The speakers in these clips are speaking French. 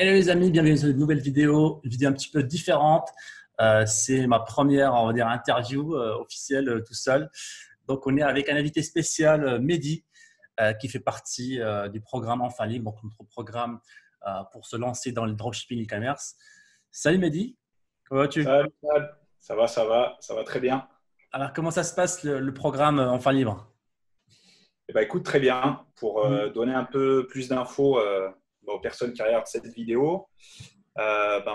Hello les amis, bienvenue dans une nouvelle vidéo, une vidéo un petit peu différente. C'est ma première, on va dire, interview officielle tout seul. Donc, on est avec un invité spécial, Mehdi, qui fait partie du programme Enfin Libre, donc notre programme pour se lancer dans le dropshipping e-commerce. Salut Mehdi, comment vas-tu? Salut, Sad. Ça va très bien. Alors, comment ça se passe le programme Enfin Libre? Eh ben, écoute, très bien. Pour Mhm. donner un peu plus d'infos aux personnes qui regardent cette vidéo,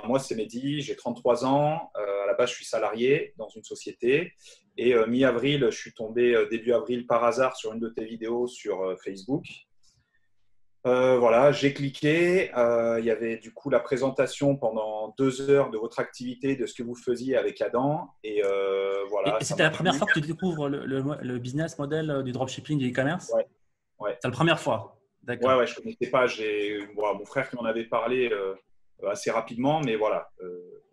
moi, c'est Mehdi, j'ai 33 ans. À la base, je suis salarié dans une société. Et mi-avril, je suis tombé début avril par hasard sur une de tes vidéos sur Facebook. Voilà, j'ai cliqué. Il y avait du coup la présentation pendant 2 heures de votre activité, de ce que vous faisiez avec Adam. Et voilà, Et ça c'était m'a la première plu. fois que tu découvres le business model du dropshipping du e-commerce? Ouais, ouais. C'est la première fois. Ouais, D'accord. ouais, je connaissais pas. Mon frère qui m'en avait parlé assez rapidement, mais voilà,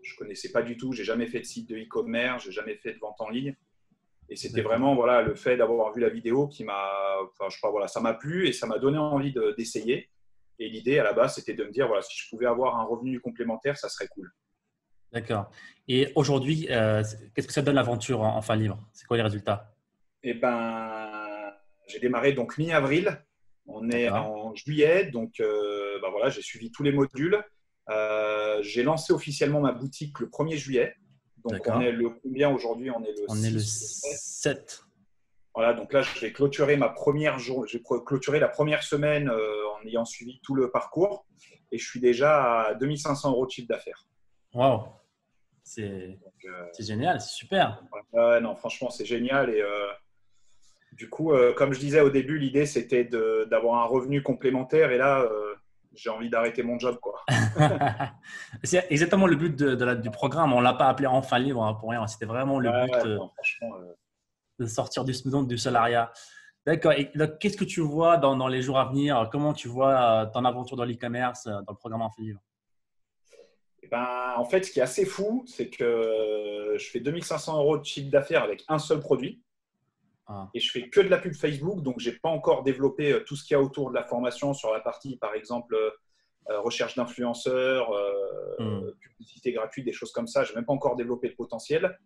je connaissais pas du tout. J'ai jamais fait de site de e-commerce, j'ai jamais fait de vente en ligne. Et c'était D'accord. vraiment voilà le fait d'avoir vu la vidéo qui m'a, enfin, je sais pas, voilà, ça m'a plu et ça m'a donné envie d'essayer. Et l'idée à la base, c'était de me dire voilà, si je pouvais avoir un revenu complémentaire, ça serait cool. D'accord. Et aujourd'hui, qu'est-ce que ça donne l'aventure en fin libre? C'est quoi les résultats? Et ben, j'ai démarré donc mi-avril. On est D'accord. en juillet, donc voilà, j'ai suivi tous les modules. J'ai lancé officiellement ma boutique le 1er juillet. Donc on est D'accord. le combien aujourd'hui? On est le On est le 6 ou le 7. 7. Voilà, donc là, je vais clôturer ma première jour. J'ai clôturé la première semaine en ayant suivi tout le parcours. Et je suis déjà à 2 500 € de chiffre d'affaires. Waouh. C'est Donc, c'est génial, c'est super. non, franchement, c'est génial. Et du coup, comme je disais au début, l'idée, c'était d'avoir un revenu complémentaire. Et là, j'ai envie d'arrêter mon job, quoi. C'est exactement le but du programme. On ne l'a pas appelé enfin libre hein, pour rien. C'était vraiment le Ouais, but ouais, non, franchement, de sortir du salariat. D'accord. Et donc, qu'est-ce que tu vois dans les jours à venir? Comment tu vois ton aventure dans l'e-commerce, dans le programme enfin libre? en fait, ce qui est assez fou, c'est que je fais 2 500 € de chiffre d'affaires avec un seul produit. Ah. Et je fais que de la pub Facebook, donc j'ai pas encore développé tout ce qu'il y a autour de la formation sur la partie, par exemple, recherche d'influenceurs, Hmm. publicité gratuite, des choses comme ça. J'ai même pas encore développé le potentiel.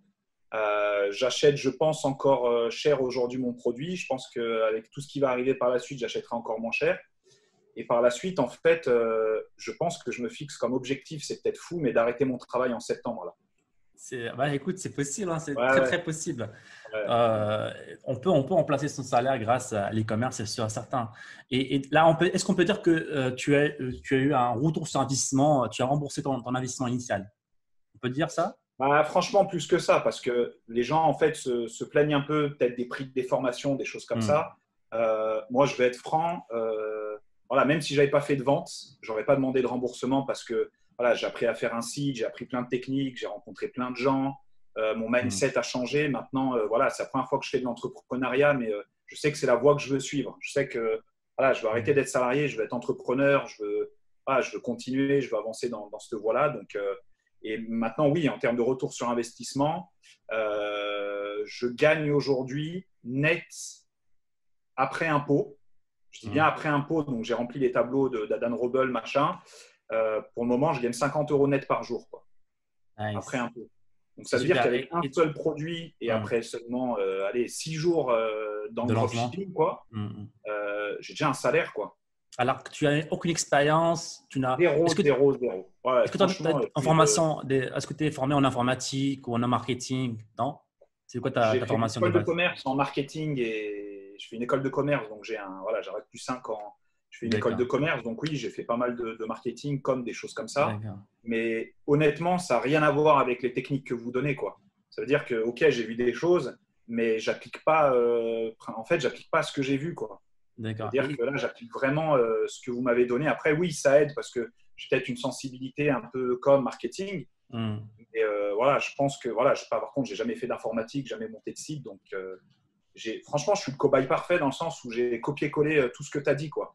J'achète, je pense, encore cher aujourd'hui mon produit. Je pense qu'avec tout ce qui va arriver par la suite, j'achèterai encore moins cher. Et par la suite, en fait, je pense que je me fixe comme objectif, c'est peut-être fou, mais d'arrêter mon travail en septembre. Là. Bah, écoute, c'est possible, hein, c'est Ouais, très ouais, très possible. ouais. Euh, on peut remplacer son salaire grâce à l'e-commerce, c'est sûr et certain. Et là, est-ce qu'on peut dire que tu as eu un retour sur investissement, tu as remboursé ton investissement initial? On peut dire ça? Franchement, plus que ça, parce que les gens, en fait, se plaignent un peu peut-être des prix des formations, des choses comme Hmm. ça. Moi, je vais être franc. Voilà, même si je n'avais pas fait de vente, je n'aurais pas demandé de remboursement parce que voilà, j'ai appris à faire un site, j'ai appris plein de techniques, j'ai rencontré plein de gens. Mon Hmm. mindset a changé. Maintenant, voilà, c'est la première fois que je fais de l'entrepreneuriat, mais je sais que c'est la voie que je veux suivre. Je sais que voilà, je veux arrêter Hmm. d'être salarié, je veux être entrepreneur, voilà, je veux continuer, je veux avancer dans cette voie-là. Donc, et maintenant, oui, en termes de retour sur investissement, je gagne aujourd'hui net après impôt. Je dis bien Hmm. après impôt, donc j'ai rempli les tableaux d'Adam Roble, machin. Pour le moment, je gagne 50 € net par jour, quoi, après Nice. impôt. Donc C'est ça veut dire super. qu'avec un seul produit et Hmm. après seulement allez, 6 jours dans le De lancement. dropshipping, quoi, Hmm. Hmm. j'ai déjà un salaire, quoi. Alors que tu n'as aucune expérience, Zéro, zéro, zéro. Ouais, est-ce que tu franchement, en formation, est-ce que tu es formé en informatique ou en marketing? Non? C'est quoi j'ai ta fait une formation de école de base? commerce en marketing et je fais une école de commerce, donc voilà, j'arrête plus 5 ans. Je fais une école de D'accord. commerce, donc oui, j'ai fait pas mal de marketing, comme des choses comme ça. D'accord. Mais honnêtement, ça n'a rien à voir avec les techniques que vous donnez, quoi. Ça veut dire que, ok, j'ai vu des choses, mais j'applique pas, en fait, j'applique pas ce que j'ai vu, quoi. D'accord. C'est-à-dire que là, j'applique vraiment ce que vous m'avez donné. Après, oui, ça aide parce que j'ai peut-être une sensibilité un peu comme marketing, Hmm. et voilà, je pense que voilà, par contre, j'ai jamais fait d'informatique, jamais monté de site, donc franchement, je suis le cobaye parfait dans le sens où j'ai copié-collé tout ce que tu as dit, quoi.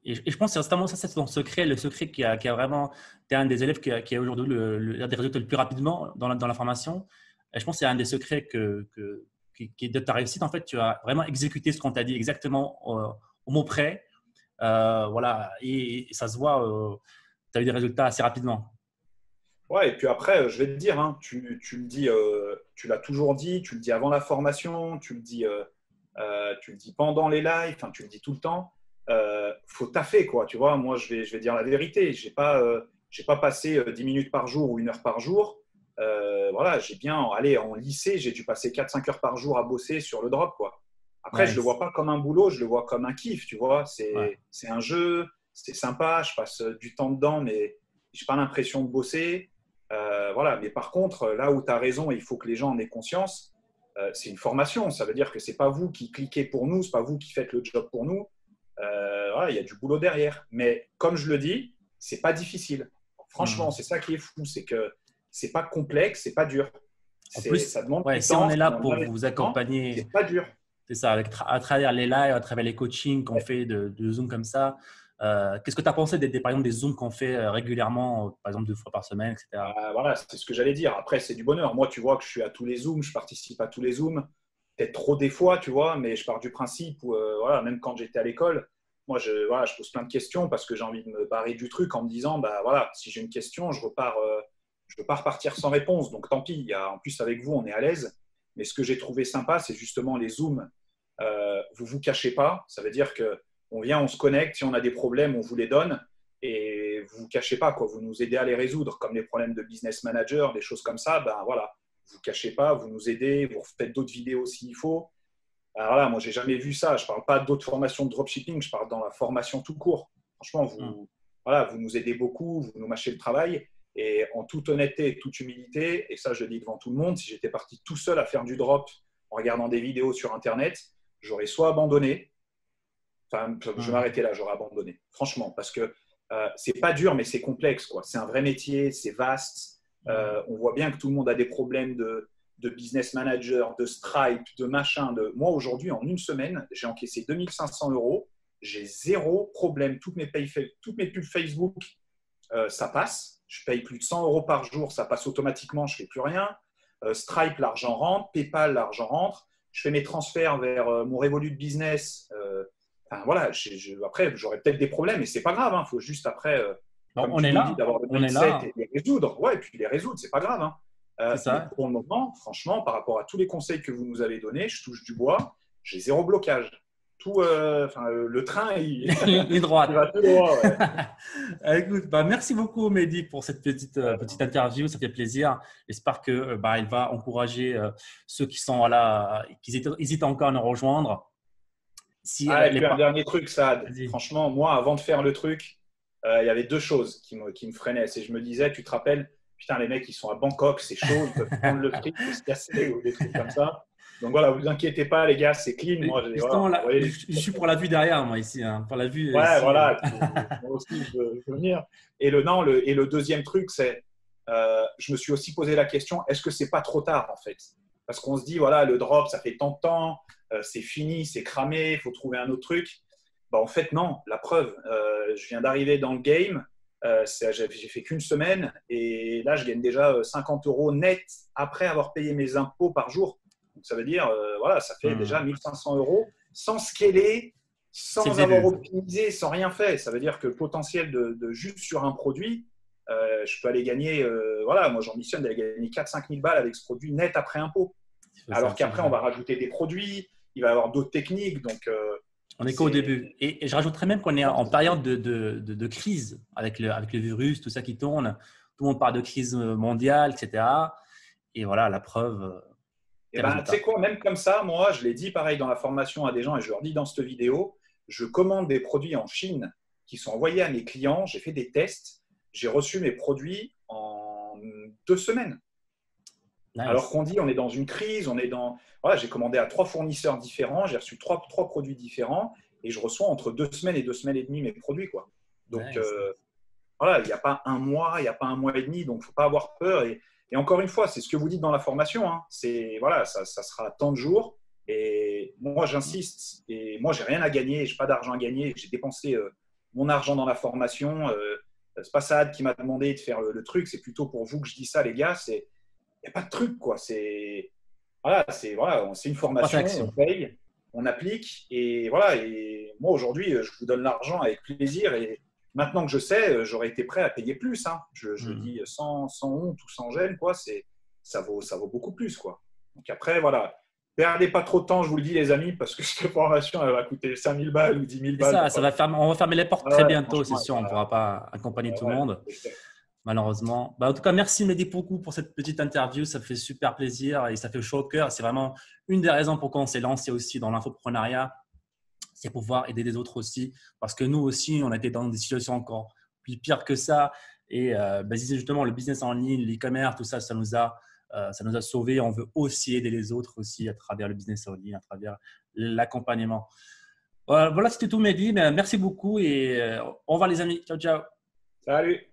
Et je pense que c'est certainement ça, c'est ton secret, le secret qui a vraiment. Tu es un des élèves qui a aujourd'hui des résultats le plus rapidement dans la formation. Et je pense que c'est un des secrets qui est de ta réussite. En fait, tu as vraiment exécuté ce qu'on t'a dit exactement au mot près. Voilà. Et ça se voit. tu as eu des résultats assez rapidement. Ouais, et puis après, je vais te dire, hein, tu le dis, tu l'as toujours dit, tu le dis avant la formation, tu le dis pendant les lives, enfin, tu le dis tout le temps. Faut taffer, quoi. Tu vois, moi, je vais dire la vérité. J'ai pas passé 10 minutes par jour ou 1 heure par jour. Voilà, j'ai bien, allez, en lycée, j'ai dû passer 4-5 heures par jour à bosser sur le drop, quoi. Après, je le vois Nice. pas comme un boulot, je le vois comme un kiff, tu vois. Ouais. C'est un jeu, c'est sympa, je passe du temps dedans, mais j'ai pas l'impression de bosser. Voilà. Mais par contre, là où tu as raison, il faut que les gens en aient conscience, c'est une formation. Ça veut dire que c'est pas vous qui cliquez pour nous, c'est pas vous qui faites le job pour nous. Voilà, il y a du boulot derrière. Mais comme je le dis, c'est pas difficile. Franchement, Hmm. c'est ça qui est fou, c'est que c'est pas complexe, c'est pas dur. En plus, Ça demande ouais, du si on temps, est ça là demande de pour vous l'investissement, accompagner, c'est pas dur. c'est ça, à travers les lives, à travers les coachings qu'on Ouais. fait de Zoom comme ça, qu'est-ce que tu as pensé par exemple, des Zooms qu'on fait régulièrement, par exemple 2 fois par semaine, etc. Voilà, c'est ce que j'allais dire. Après, c'est du bonheur. Moi, tu vois que je suis à tous les Zooms, je participe à tous les Zooms. Peut-être trop des fois, tu vois, mais je pars du principe où, voilà, même quand j'étais à l'école, moi, voilà, je pose plein de questions parce que j'ai envie de me barrer du truc en me disant, bah voilà, si j'ai une question, je veux pas repartir sans réponse. Donc, tant pis. En plus, avec vous, on est à l'aise. Mais ce que j'ai trouvé sympa, c'est justement les Zooms. Vous cachez pas. Ça veut dire que on vient, on se connecte. Si on a des problèmes, on vous les donne et vous ne cachez pas, quoi. Vous nous aidez à les résoudre, comme les problèmes de business manager, des choses comme ça. Ben voilà, vous ne cachez pas, vous nous aidez, vous faites d'autres vidéos s'il faut. Alors là, moi, j'ai jamais vu ça. Je ne parle pas d'autres formations de dropshipping, je parle dans la formation tout court. Franchement, Hmm. voilà, vous nous aidez beaucoup, vous nous mâchez le travail. Et en toute honnêteté et toute humilité, et ça, je le dis devant tout le monde, si j'étais parti tout seul à faire du drop en regardant des vidéos sur Internet, j'aurais soit abandonné, enfin, je vais Hmm. m'arrêter là, j'aurais abandonné. Franchement, parce que c'est pas dur, mais c'est complexe, quoi. C'est un vrai métier, c'est vaste. Hmm. On voit bien que tout le monde a des problèmes de business manager, de Stripe, de machin. Moi, aujourd'hui, en une semaine, j'ai encaissé 2500 euros. J'ai zéro problème. Toutes mes pubs Facebook, ça passe. Je paye plus de 100 euros par jour, ça passe automatiquement, je ne fais plus rien. Stripe, l'argent rentre. PayPal, l'argent rentre. Je fais mes transferts vers mon Revolut Business. Enfin, voilà, après, j'aurais peut-être des problèmes, mais c'est pas grave. Il faut juste après, Bon, comme tu le dis, d'avoir le on est mindset là, et les résoudre. Ouais, et puis les résoudre, c'est pas grave. c'est Mais ça. pour le moment, franchement, par rapport à tous les conseils que vous nous avez donnés, je touche du bois, j'ai zéro blocage. Le train, Ligne il droite. va tout droit. Ouais. Écoute, bah, merci beaucoup, Mehdi, pour cette petite interview. Ça fait plaisir. J'espère que bah, il va encourager ceux qui sont là, qui hésitent encore à nous rejoindre. Si Ah, et les puis un pas. dernier truc, Saad. Vas-y. Franchement, moi, avant de faire le truc, il y avait deux choses qui me freinaient. C'est je me disais, tu te rappelles, putain, les mecs, ils sont à Bangkok, c'est chaud, ils peuvent prendre le fric et se casser ou des trucs comme ça. Donc voilà, vous inquiétez pas, les gars, c'est clean. Moi, voilà, Justement, on a là, envoyé je suis pour la vue derrière, moi, ici. Hein. Pour la vue Ouais, ici. voilà. Et puis, moi aussi, je veux venir. Et le deuxième truc, c'est, je me suis aussi posé la question, est-ce que c'est pas trop tard, en fait? Parce qu'on se dit, voilà, le drop, ça fait tant de temps, c'est fini, c'est cramé, il faut trouver un autre truc. Bah, en fait, non. La preuve, je viens d'arriver dans le game. J'ai fait qu'une semaine et là, je gagne déjà 50 euros net après avoir payé mes impôts par jour. Donc, ça veut dire, voilà, ça fait déjà 1500 euros sans scaler, C'est le sans avoir début. optimisé, sans rien fait. Ça veut dire que le potentiel de juste sur un produit, je peux aller gagner, voilà, moi j'ambitionne d'aller gagner 4-5 000 balles avec ce produit net après impôt. Alors C'est qu'après, on vrai. va rajouter des produits, il va y avoir d'autres techniques. Donc, On est qu'au c'est. début. Et je rajouterais même qu'on est en période de crise avec le virus, tout ça qui tourne. Tout le monde parle de crise mondiale, etc. Et voilà, la preuve, Et des ben, tu sais résultats. quoi, même comme ça, moi, je l'ai dit pareil dans la formation à des gens et je leur dis dans cette vidéo, je commande des produits en Chine qui sont envoyés à mes clients. J'ai fait des tests. J'ai reçu mes produits en 2 semaines. Alors Nice. qu'on dit, on est dans une crise, Voilà, j'ai commandé à 3 fournisseurs différents, j'ai reçu trois produits différents et je reçois entre 2 semaines et 2 semaines et demie mes produits, quoi. Donc, Nice. voilà, il n'y a pas un mois, il n'y a pas un mois et demi, donc il ne faut pas avoir peur. Et encore une fois, c'est ce que vous dites dans la formation. C'est voilà, ça sera tant de jours. Et moi, j'insiste. Et moi, j'ai rien à gagner, j'ai pas d'argent à gagner. J'ai dépensé mon argent dans la formation. C'est pas Saad qui m'a demandé de faire le truc. C'est plutôt pour vous que je dis ça, les gars. Il n'y a pas de truc, quoi. C'est une Passe à formation, on l'action. paye, on applique. Et voilà. Et moi, aujourd'hui, je vous donne l'argent avec plaisir. Et Maintenant que je sais, j'aurais été prêt à payer plus. Hein. Je Hmm. dis sans honte ou sans gêne, quoi. Ça vaut beaucoup plus, quoi. Donc après, voilà. Perdez pas trop de temps, je vous le dis, les amis, parce que cette formation, elle va coûter 5000 balles ou 10 000 C'est balles ça, pour pas. on va fermer les portes Ah très ouais, bientôt, c'est franchement, sûr. On ne pourra pas accompagner tout le ouais, monde, c'est clair. malheureusement. Bah, en tout cas, merci Mehdi beaucoup pour cette petite interview. Ça fait super plaisir et ça fait chaud au cœur. C'est vraiment une des raisons pourquoi on s'est lancé aussi dans l'infoprenariat. C'est pouvoir aider les autres aussi. Parce que nous aussi, on a été dans des situations encore plus pires que ça. Et bah, justement, le business en ligne, l'e-commerce, tout ça, ça nous a sauvés. On veut aussi aider les autres aussi à travers le business en ligne, à travers l'accompagnement. Voilà, c'était tout, Mehdi. Merci beaucoup et au revoir, les amis. Ciao, ciao. Salut!